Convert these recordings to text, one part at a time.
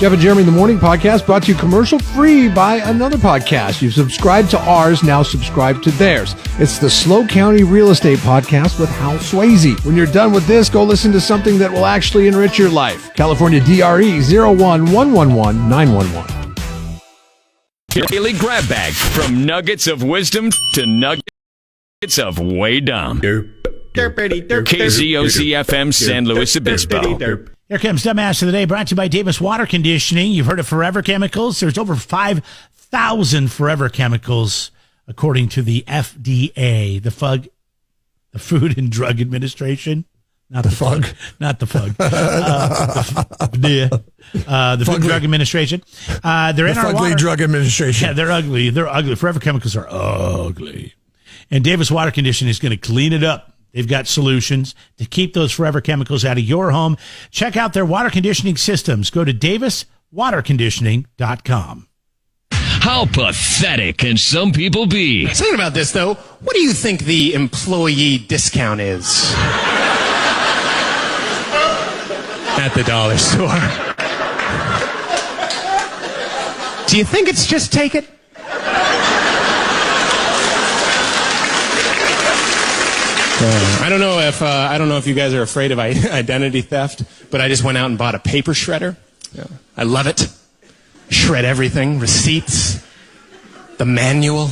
Jeff and Jeremy in the Morning podcast brought to you commercial free by another podcast. You've subscribed to ours, now subscribe to theirs. It's the SLO County Real Estate Podcast with Hal Swayze. When you're done with this, go listen to something that will actually enrich your life. California DRE 01111 Daily grab bag, from nuggets of wisdom to nuggets of way dumb. KZOZ-FM San Luis Obispo. Here comes Dumbass of the Day, brought to you by Davis Water Conditioning. You've heard of Forever Chemicals. There's over 5,000 Forever Chemicals, according to the FDA, the Food and Drug Administration. Not the FUG. Not the FUG. The Food and Drug Administration. They're in our water. Drug Administration. Yeah, they're ugly. They're ugly. Forever Chemicals are ugly. And Davis Water Conditioning is going to clean it up. They've got solutions to keep those forever chemicals out of your home. Check out their water conditioning systems. Go to daviswaterconditioning.com. How pathetic can some people be? Thinking about this, though, what do you think the employee discount is? At the dollar store. Do you think it's just take it? I don't know if you guys are afraid of identity theft, but I just went out and bought a paper shredder. Yeah. I love it. Shred everything, receipts, the manual.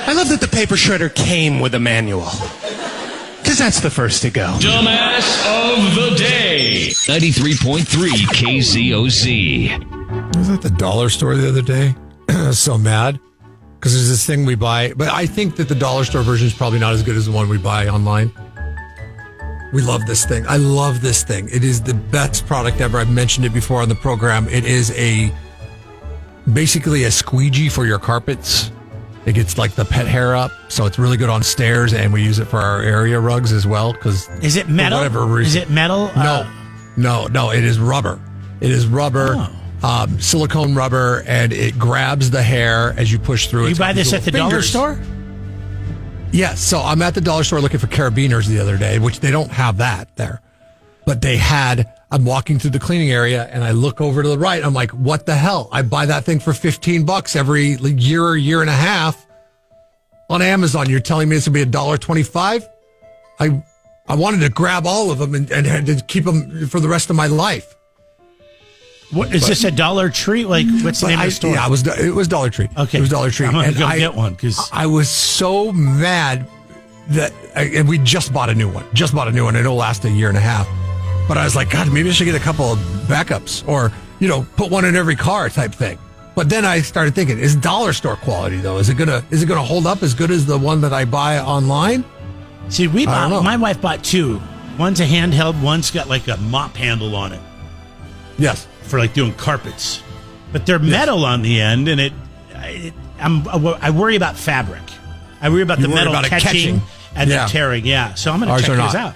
I love that the paper shredder came with a manual, because that's the first to go. Dumbass of the Day. 93.3 KZOZ. I was at the dollar store the other day. I was so mad. Because there's this thing we buy, but I think that the dollar store version is probably not as good as the one we buy online. We love this thing. I love this thing. It is the best product ever. I've mentioned it before on the program. It is basically a squeegee for your carpets. It gets like the pet hair up, so it's really good on stairs, and we use it for our area rugs as well. Because is it metal? For whatever reason. Is it metal? No. It is rubber. It is rubber. Oh. Silicone rubber, and it grabs the hair as you push through it. You buy this at the dollar store? Yes. So I'm at the dollar store looking for carabiners the other day, which they don't have that there. But they had, I'm walking through the cleaning area, and I look over to the right. I'm like, what the hell? I buy that thing for $15 every year and a half on Amazon. You're telling me it's going to be $1.25? I wanted to grab all of them and had to keep them for the rest of my life. What, is this a Dollar Tree? Like, what's the name of the store? Yeah, it was Dollar Tree. Okay. It was Dollar Tree. I'm going to go get one. I was so mad and we just bought a new one. It'll last a year and a half. But I was like, God, maybe I should get a couple of backups or, put one in every car type thing. But then I started thinking, is dollar store quality though? Is it gonna hold up as good as the one that I buy online? See, my wife bought two. One's a handheld, one's got like a mop handle on it. Yes. For like doing carpets, but they're metal on the end, and I worry about fabric. I worry about the metal catching and the tearing. Yeah, so I'm going to check those out.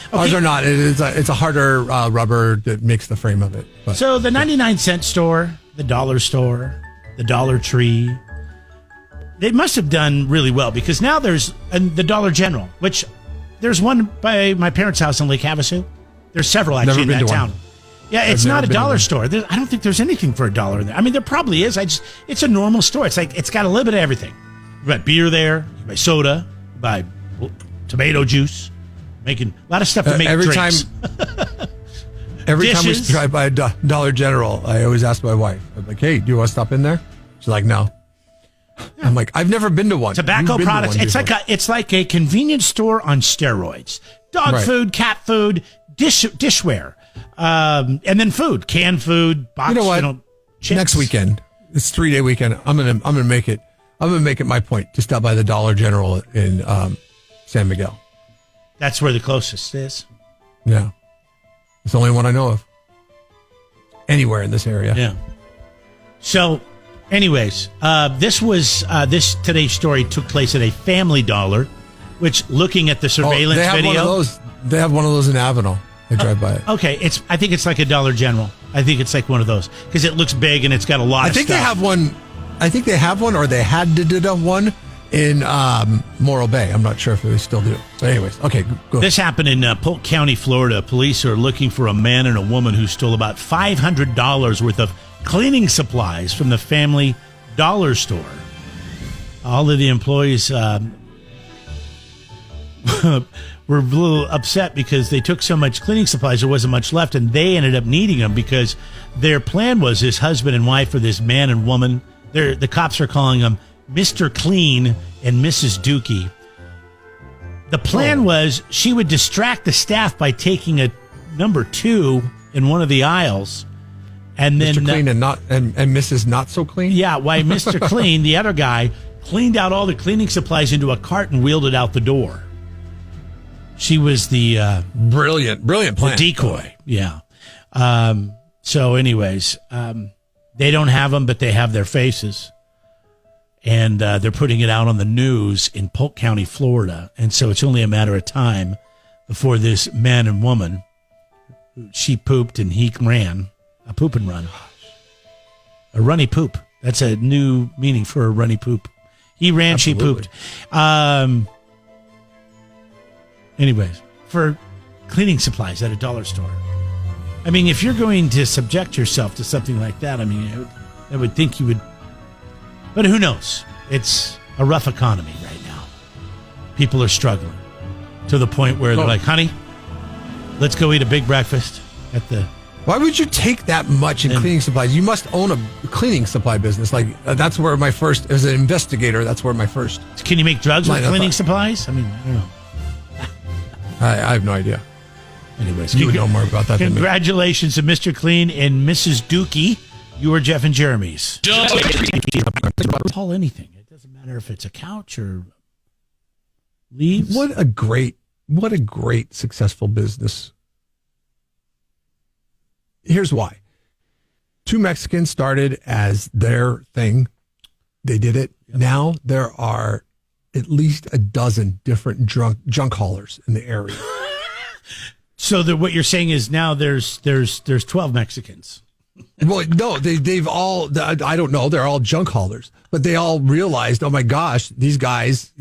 Okay. Ours are not. It's a harder rubber that makes the frame of it. But. So the 99-cent store, the dollar store, the Dollar Tree, they must have done really well, because now there's the Dollar General, which there's one by my parents' house in Lake Havasu. There's several actually in that town. Yeah, it's not a dollar store. I don't think there's anything for a dollar in there. I mean, there probably is. It's a normal store. It's like, it's got a little bit of everything. You buy beer there, you buy soda, you buy tomato juice, making a lot of stuff to make drinks. Every time we drive by a Dollar General, I always ask my wife, I'm like, hey, do you want to stop in there? She's like, no. I'm like, I've never been to one. Tobacco products. It's like a convenience store on steroids. Dog food, cat food, dishware. And then food, canned food, boxed, chips. Next weekend, it's 3-day weekend. I'm gonna make it my point to stop by the Dollar General in San Miguel. That's where the closest is. Yeah, it's the only one I know of. Anywhere in this area. Yeah. So, anyways, this today's story took place at a Family Dollar, which, looking at the surveillance video, they have one of those in Avenel. I drive by it. Okay, I think it's like a Dollar General. I think it's like one of those because it looks big and it's got a lot of stuff. They have one. I think they have one, or they had to do one in Morro Bay. I'm not sure if they still do. But anyways, okay, go. This happened in Polk County, Florida. Police are looking for a man and a woman who stole about $500 worth of cleaning supplies from the family dollar store. All of the employees were a little upset because they took so much cleaning supplies, there wasn't much left, and they ended up needing them because their plan was this husband and wife, or this man and woman, the cops are calling them Mr. Clean and Mrs. Dookie. The plan was she would distract the staff by taking a number 2 in one of the aisles, and then Mr. Clean and Mrs. Not So Clean? Yeah, why Mr. Clean, the other guy, cleaned out all the cleaning supplies into a cart and wheeled it out the door. She was the brilliant plan. The decoy. Yeah. So anyways, they don't have them, but they have their faces. And they're putting it out on the news in Polk County, Florida. And so it's only a matter of time before this man and woman, she pooped and he ran, a poop and run. A runny poop. That's a new meaning for a runny poop. He ran, Absolutely. She pooped. Anyways, for cleaning supplies at a dollar store. I mean, if you're going to subject yourself to something like that, I mean, I would think you would. But who knows? It's a rough economy right now. People are struggling to the point where they're like, honey, let's go eat a big breakfast at the... Why would you take that much in cleaning supplies? You must own a cleaning supply business. Like, that's where my first, as an investigator, that's where my first... Can you make drugs with cleaning supplies? I mean, I don't know. I have no idea. Anyways, you would know more about that than me. Congratulations to Mr. Clean and Mrs. Dookie. You are Jeff and Jeremy's. Haul anything. It doesn't matter if it's a couch or leaves. What a great successful business. Here's why. 2 Mexicans started as their thing. They did it. Yep. Now there are at least a dozen different junk haulers in the area. So what you're saying is now there's 12 Mexicans. Well, no, they've all, I don't know, they're all junk haulers, but they all realized, oh my gosh, these guys,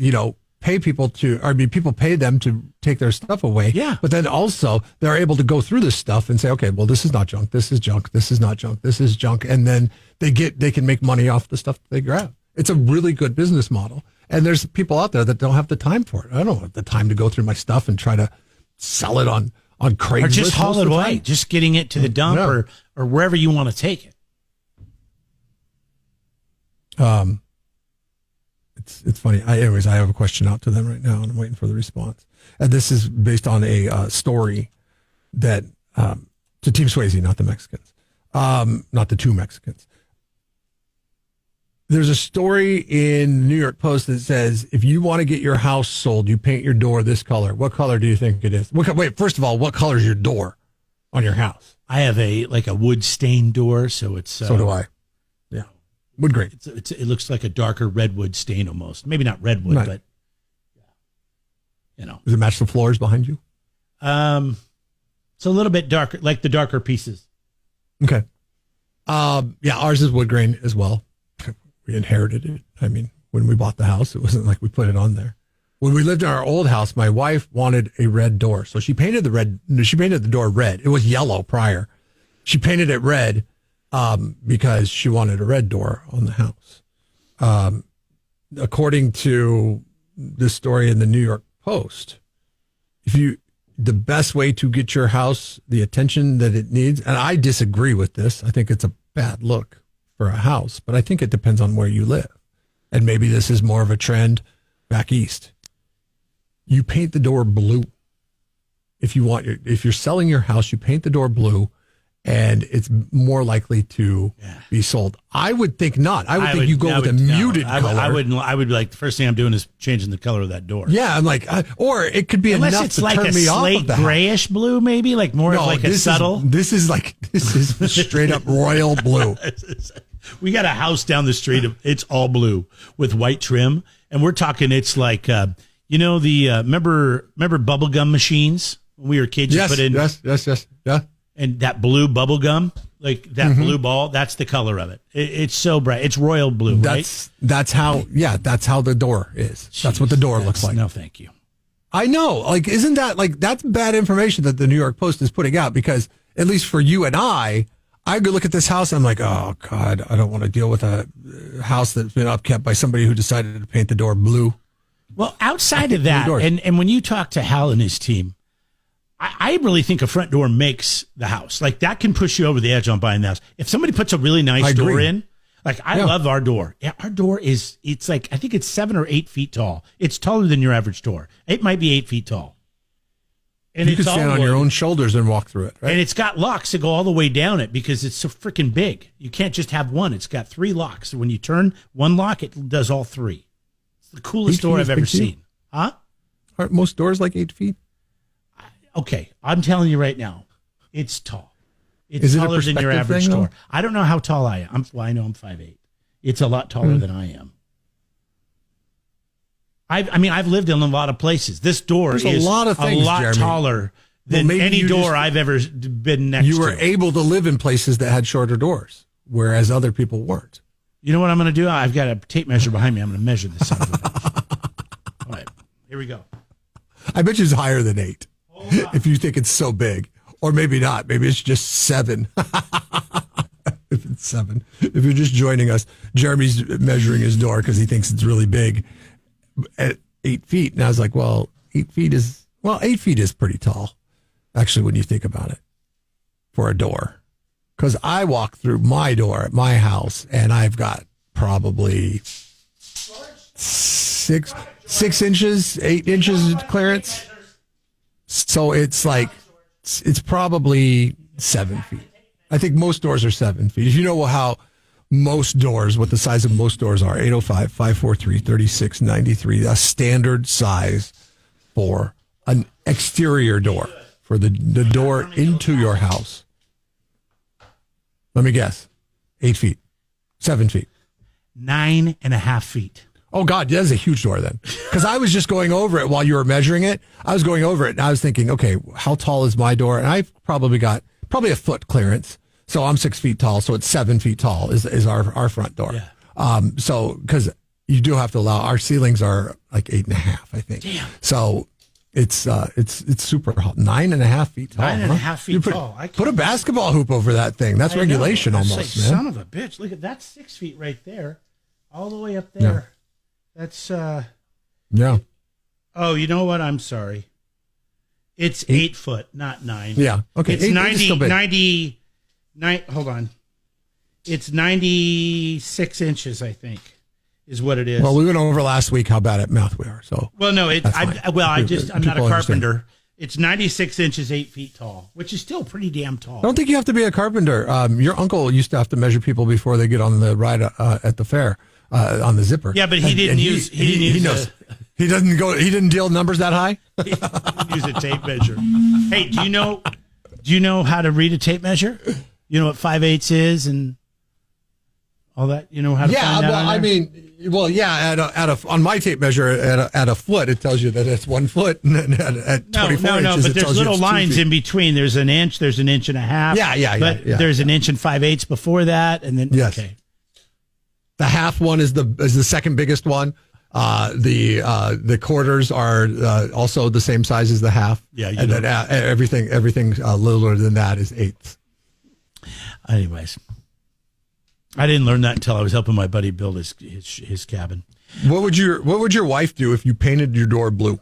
pay people people pay them to take their stuff away. Yeah. But then also they're able to go through this stuff and say, okay, well, this is not junk. This is junk. This is not junk. This is junk. And then they can make money off the stuff that they grab. It's a really good business model. And there's people out there that don't have the time for it. I don't have the time to go through my stuff and try to sell it on Craigslist. Or just haul it away. Just getting it to the dump or wherever you want to take it. It's funny. Anyways, I have a question out to them right now, and I'm waiting for the response. And this is based on a story that to Team Swayze, not the Mexicans, not the 2 Mexicans. There's a story in the New York Post that says, if you want to get your house sold, you paint your door this color. What color do you think it is? Wait, first of all, what color is your door on your house? I have a wood stained door, so it's... so do I. Yeah. Wood grain. It looks like a darker redwood stain almost. Maybe not redwood, right. But, Does it match the floors behind you? It's a little bit darker, like the darker pieces. Okay. Yeah, ours is wood grain as well. We inherited it. I mean, when we bought the house, it wasn't like we put it on there. When we lived in our old house, my wife wanted a red door. So she painted the door red. It was yellow prior. She painted it red because she wanted a red door on the house. According to this story in the New York Post, the best way to get your house the attention that it needs, and I disagree with this. I think it's a bad look for a house, but I think it depends on where you live. And maybe this is more of a trend back east. You paint the door blue. If you're selling your house, you paint the door blue, and it's more likely to be sold. I would think not. I would think you go with a muted color. I would be like, the first thing I'm doing is changing the color of that door. Yeah, I'm like, or it could be unless enough it's to like turn a me off slate of the grayish blue, maybe like more of like a subtle. This is straight up royal blue. We got a house down the street. It's all blue with white trim, and we're talking. It's like remember bubblegum machines when we were kids. Yes, you put in, yes, yeah. And that blue bubble gum, like that blue ball. That's the color of it. It's so bright. It's royal blue, right? That's how the door is. That's what the door looks like. No, thank you. I know. Like, isn't that like, that's bad information that the New York Post is putting out, because at least for you and I go look at this house and I'm like, oh God, I don't want to deal with a house that's been upkept by somebody who decided to paint the door blue. Well, outside of that, and when you talk to Hal and his team, I really think a front door makes the house. Like, that can push you over the edge on buying the house. If somebody puts a really nice door in, like, I love our door. Yeah, our door it's like, I think it's 7 or 8 feet tall. It's taller than your average door. It might be 8 feet tall. And you can stand on your own shoulders and walk through it, right? And it's got locks that go all the way down it because it's so freaking big. You can't just have one. It's got 3 locks. So when you turn one lock, it does all 3. It's the coolest door I've ever seen. Huh? Aren't most doors like 8 feet? Okay, I'm telling you right now, it's tall. It's taller than your average door. I don't know how tall I am. I know I'm 5'8". It's a lot taller than I am. I've lived in a lot of places. This door is a lot taller than any door I've ever been next to. You were able to live in places that had shorter doors, whereas other people weren't. You know what I'm going to do? I've got a tape measure behind me. I'm going to measure this. All right, here we go. I bet you it's higher than 8. If you think it's so big. Or maybe not. Maybe it's just 7. If it's 7. If you're just joining us, Jeremy's measuring his door because he thinks it's really big at 8 feet. And I was like, well, 8 feet is pretty tall, actually, when you think about it, for a door. Because I walk through my door at my house, and I've got probably 6 inches, 8 inches clearance. So it's like, it's probably 7 feet. I think most doors are 7 feet. If you know how most doors, what the size of most doors are, 805, 543, 3693, a standard size for an exterior door, for the door into your house. Let me guess. 8 feet, 7 feet. 9.5 feet. Oh, God, that's a huge door then. Because I was just going over it while you were measuring it. I was going over it, and I was thinking, okay, how tall is my door? And I've probably got a foot clearance. So I'm 6 feet tall, so it's 7 feet tall is our front door. Yeah. So, because you do have to allow, our ceilings are like 8.5, I think. Damn. So it's super tall. 9.5 feet tall. 9.5 feet tall. Put a basketball hoop over that thing. That's regulation almost, like, man. Son of a bitch. Look at that, 6 feet right there. All the way up there. Yeah. That's yeah. Oh, you know what? I'm sorry. It's 8 foot, not 9. Yeah. Okay. It's 90. Hold on. It's 96 inches, I think, is what it is. Well, we went over last week how bad at math we are. So. Well, no. I'm not a carpenter. It's 96 inches, 8 feet tall, which is still pretty damn tall. I don't think you have to be a carpenter. Your uncle used to have to measure people before they get on the ride at the fair. On the zipper. Yeah, but he didn't use. He knows. He didn't deal numbers that high. He didn't use a tape measure. Hey, do you know how to read a tape measure? You know what 5/8 is and all that. You know how to find that? On my tape measure at a foot, it tells you that it's 1 foot, and then at 24 inches, but there's little lines in between. There's an inch. There's an inch and a half. Yeah. But there's an inch and 5/8 before that, and then yes. Okay. The half one is the second biggest one. The quarters are also the same size as the half. Yeah, and then everything littler than that is eighths. Anyways, I didn't learn that until I was helping my buddy build his cabin. What would your wife do if you painted your door blue?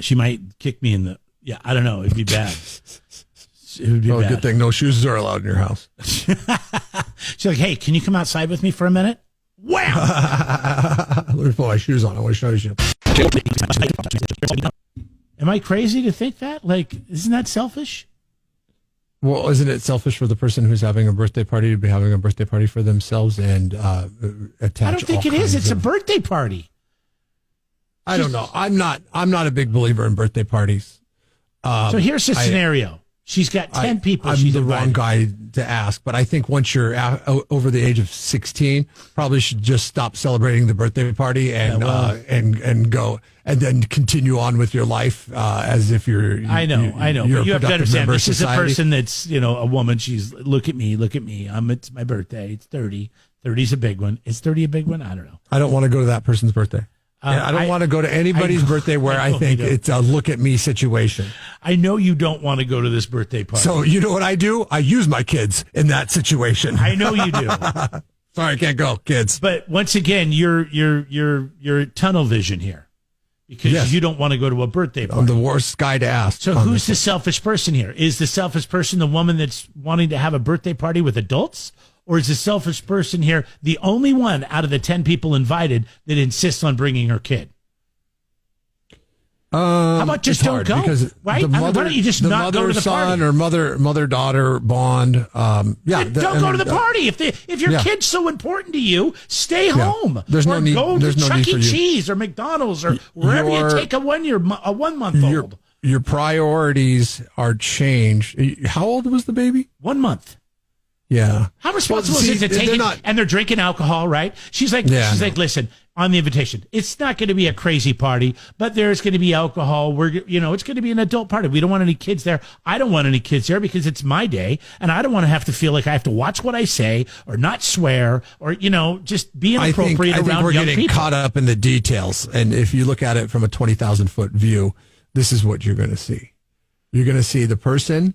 She might kick me in the. Yeah, I don't know. It'd be bad. It would be bad. Good thing no shoes are allowed in your house. She's like, hey, can you come outside with me for a minute? Wow. Let me put my shoes on. I want to show you. Am I crazy to think that? Like, isn't that selfish? Well, isn't it selfish for the person who's having a birthday party to be having a birthday party for themselves and attach? I don't think it is. It's a birthday party. I don't know. I'm not a big believer in birthday parties. So here's the scenario. She's got 10 people. I'm she's the invited. wrong guy to ask, but I think once you're over the age of 16, probably should just stop celebrating the birthday party and and go and then continue on with your life as if you're. I know. You're But you have to productive understand, member of this is a society. person that's, a woman. She's, look at me. It's my birthday. It's 30. 30's a big one. Is 30 a big one? I don't know. I don't want to go to that person's birthday. I don't want to go to anybody's birthday where I think it's a look at me situation. I know you don't want to go to this birthday party. So you know what I do? I use my kids in that situation. I know you do. Sorry, I can't go, kids. But once again, you're tunnel vision here because Yes. you don't want to go to a birthday party. I'm the worst guy to ask. So on who's this. the selfish person here? Is the selfish person the woman that's wanting to have a birthday party with adults? Or is the selfish person here the only one out of the 10 people invited that insists on bringing her kid? How about just it's don't hard go? because Right? the mother, why don't you just the not go to the son party? or mother daughter bond? Don't go to the party. If your yeah. kid's so important to you, stay home. There's or no need- go there's to no Chuck need for E. you. Cheese or McDonald's or wherever you Your- take a 1 month old. Your priorities are changed. How old was the baby? 1 month. Yeah. How responsible Well, is it to see, take they're it? not- And they're drinking alcohol, right? She's like, Yeah, I know. listen, on the invitation, it's not going to be a crazy party, but there's going to be alcohol. It's going to be an adult party. We don't want any kids there. I don't want any kids there because it's my day, and I don't want to have to feel like I have to watch what I say or not swear or just be inappropriate I think around we're young getting people. caught up in the details. And if you look at it from a 20,000 foot view, this is what you're going to see. You're going to see the person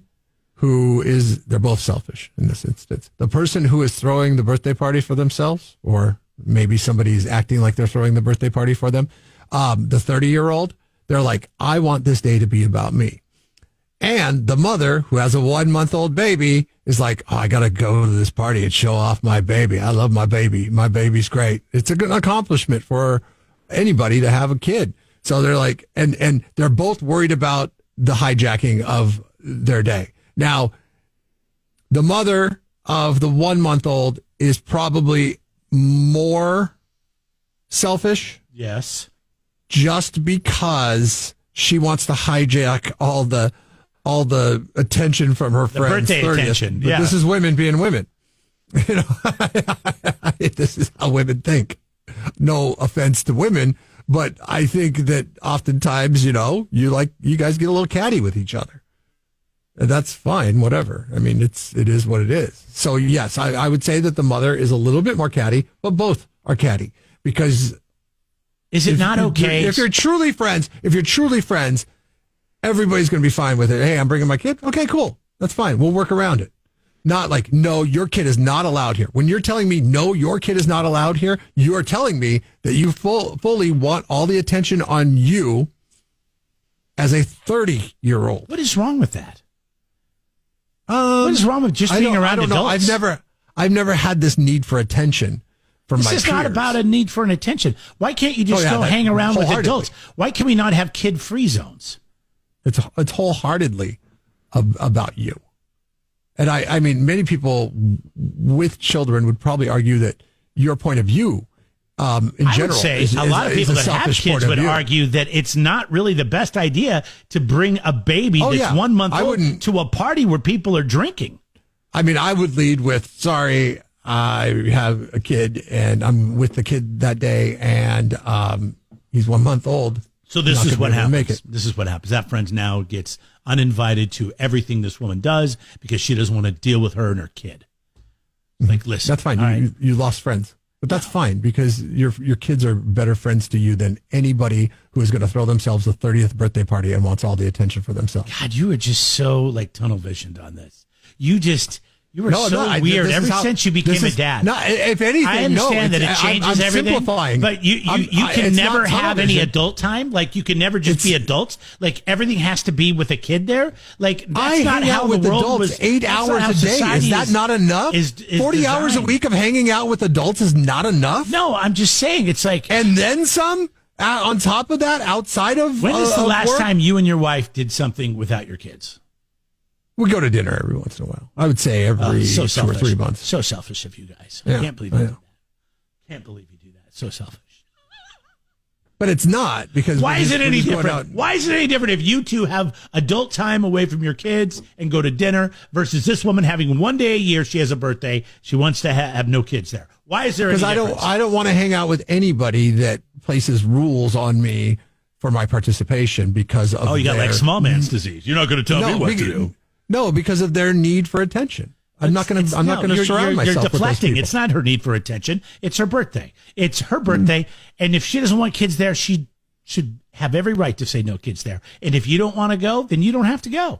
they're both selfish in this instance. The person who is throwing the birthday party for themselves, or maybe somebody's acting like they're throwing the birthday party for them. The 30-year-old, they're like, I want this day to be about me. And the mother who has a 1-month-old baby is like, I got to go to this party and show off my baby. I love my baby. My baby's great. It's a good accomplishment for anybody to have a kid. So they're like, and they're both worried about the hijacking of their day. Now, the mother of the 1-month-old is probably more selfish Yes. just because she wants to hijack all the attention from her friends' birthday 30th. attention, But yeah. this is women being women. This is how women think. No offense to women, but I think that oftentimes, you guys get a little catty with each other. And that's fine, whatever. I mean, it is what it is. So yes, I would say that the mother is a little bit more catty, but both are catty because Is it not okay? if you're truly friends, everybody's going to be fine with it. Hey, I'm bringing my kid. Okay, cool. That's fine. We'll work around it. Not like, no, your kid is not allowed here. When you're telling me, no, your kid is not allowed here, you are telling me that you fully want all the attention on you as a 30-year-old. What is wrong with that? What is wrong with just being around I don't know. adults? I've never had this need for attention from my This peers. is not about a need for an attention. Why can't you just Oh, yeah, go that- hang around with wholeheartedly. adults? Why can we not have kid-free zones? It's wholeheartedly about you. And I mean, many people with children would probably argue that your point of view, in I general, would say is a lot of is people a that have selfish point kids of would view. argue that it's not really the best idea to bring a baby Oh, that's yeah. 1 month I old wouldn't- to a party where people are drinking. I mean, I would lead with, sorry, I have a kid and I'm with the kid that day and he's 1 month old. So this Not is gonna what be able to make happens. it. This is what happens. That friend now gets uninvited to everything this woman does because she doesn't want to deal with her and her kid. Like, listen, That's fine. all right? You lost friends. But that's fine because your kids are better friends to you than anybody who is going to throw themselves a 30th birthday party and wants all the attention for themselves. God, you were just so like tunnel visioned on this. You were No, so no, weird this ever is how- since you became this a is- dad. No, if anything, I understand no, that it changes I'm everything, simplifying. but you can it's never not have any television. adult time. Like you can never just be adults. Like everything has to be with a kid there. Like that's I not hang how out with the world adults was. 8 that's not hours how a day. society Is that not enough? Is 40 hours a designed. week of hanging out with adults is not enough? No, I'm just saying it's like. And then some on top of that, outside of When is the of last work? time you and your wife did something without your kids? We go to dinner every once in a while. I would say every So 2 or selfish. 3 months. So selfish of you guys. Yeah, I can't believe I you do know. that. Can't believe you do that. So selfish. But it's not, because Why is it any we're just going different? Why is it any different if you two have adult time away from your kids and go to dinner versus this woman having one day a year, she has a birthday, she wants to have no kids there? Why is there any Because difference? I don't want to hang out with anybody that places rules on me for my participation because of you got their, like small man's disease. You're not going to tell me what to do. No, because of their need for attention. I'm not going to surround myself You're with those deflecting. people. It's not her need for attention. It's her birthday. It's her birthday. And if she doesn't want kids there, she should have every right to say no kids there. And if you don't want to go, then you don't have to go.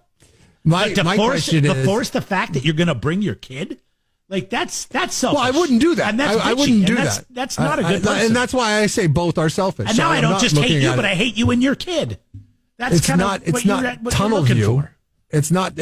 My question is, force the fact that you're going to bring your kid, like that's selfish. well, I wouldn't do that. And that's I bitchy. wouldn't do And that. that's not a good person. And that's why I say both are selfish. And So now I I'm don't not just hate looking you, at but it. I hate you and your kid. That's It's kind not. of It's what not you're tunnel looking view. for. It's not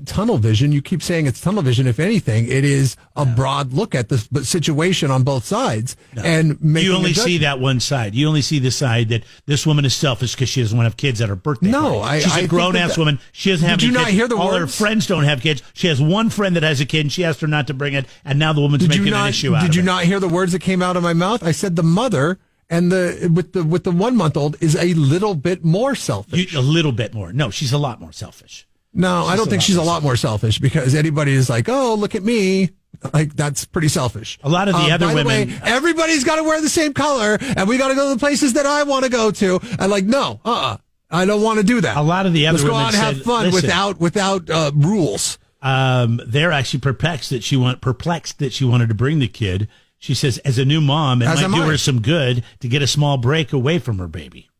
tunnel vision. You keep saying it's tunnel vision. If anything, it is a broad look at the situation on both sides and making You only a judgment. see that one side. You only see the side that this woman is selfish because she doesn't want to have kids at her birthday. No, party. I she's a think grown ass that- woman. She doesn't have Did any you not kids. hear the All her words? friends don't have kids. She has one friend that has a kid, and she asked her not to bring it. And now the woman's making an issue out of it. Did you not hear the words that came out of my mouth? I said the mother and with the 1 month old is a little bit more selfish. A little bit more. No, she's a lot more selfish. No, I don't think she's a lot more selfish, because anybody is like, oh, look at me. Like, that's pretty selfish. A lot of the other by women- The way, everybody's got to wear the same color, and we got to go to the places that I want to go to. And like, no, I don't want to do that. A lot of the other Let's go women out and have said, fun listen, without rules. They're actually perplexed that she wanted to bring the kid. She says, as a new mom, it As might am do I. her some good to get a small break away from her baby.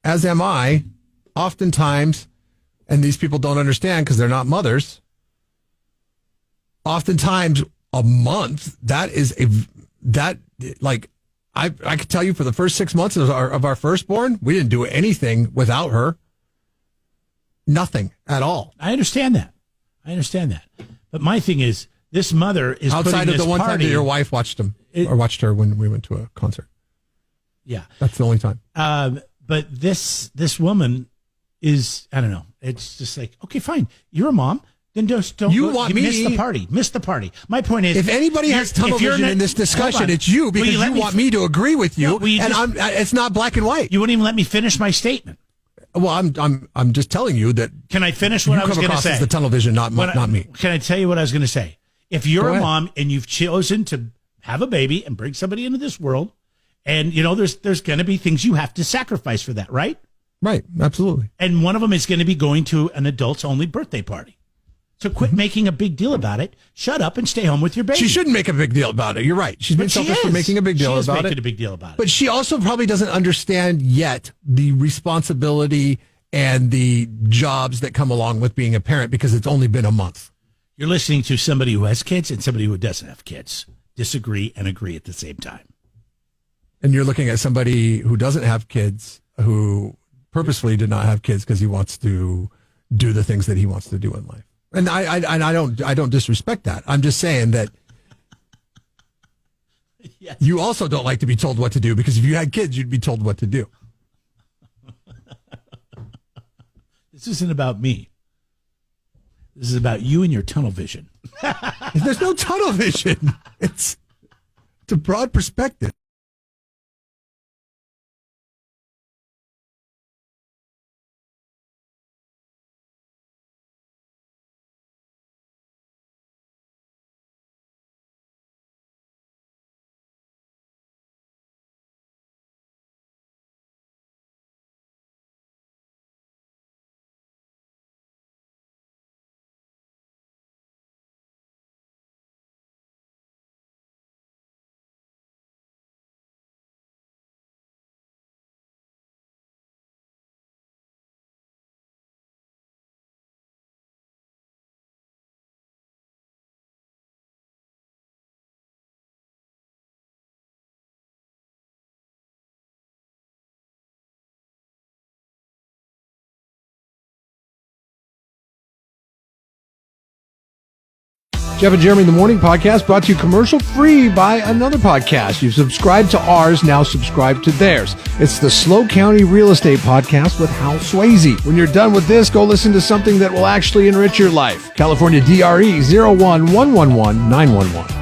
As am I. Oftentimes, and these people don't understand because they're not mothers. Oftentimes, a month, I could tell you, for the first 6 months of our firstborn, we didn't do anything without her. Nothing at all. I understand that. But my thing is, this mother is Outside putting of this the one time party, that your wife watched her when we went to a concert. Yeah. That's the only time. But this woman is, I don't know. It's just like, okay, fine. You're a mom. Then just don't. You want me- miss the party. Miss the party. My point is, If anybody has tunnel vision in this discussion, it's you, because you want me to agree with you, and it's not black and white. You wouldn't even let me finish my statement. Well, I'm just telling you that Can I finish what you I was come going to across say? as the tunnel vision, not me. Can I tell you what I was going to say? If you're Go a ahead. mom and you've chosen to have a baby and bring somebody into this world, and there's going to be things you have to sacrifice for that, right? Right, absolutely. And one of them is going to be going to an adults only birthday party. So quit making a big deal about it. Shut up and stay home with your baby. She shouldn't make a big deal about it. You're right. She's been But she selfish for is. making a big deal She is about making it. a big deal about it. But she also probably doesn't understand yet the responsibility and the jobs that come along with being a parent, because it's only been a month. You're listening to somebody who has kids and somebody who doesn't have kids. Disagree and agree at the same time. And you're looking at somebody who doesn't have kids, who purposefully did not have kids because he wants to do the things that he wants to do in life. And I don't disrespect that. I'm just saying that Yes. you also don't like to be told what to do, because if you had kids, you'd be told what to do. This isn't about me. This is about you and your tunnel vision. There's no tunnel vision. It's a broad perspective. Jeff and Jeremy in the Morning podcast, brought to you commercial free by another podcast. You've subscribed to ours, now subscribe to theirs. It's the Slow County Real Estate Podcast with Hal Swayze. When you're done with this, go listen to something that will actually enrich your life. California DRE 011111911.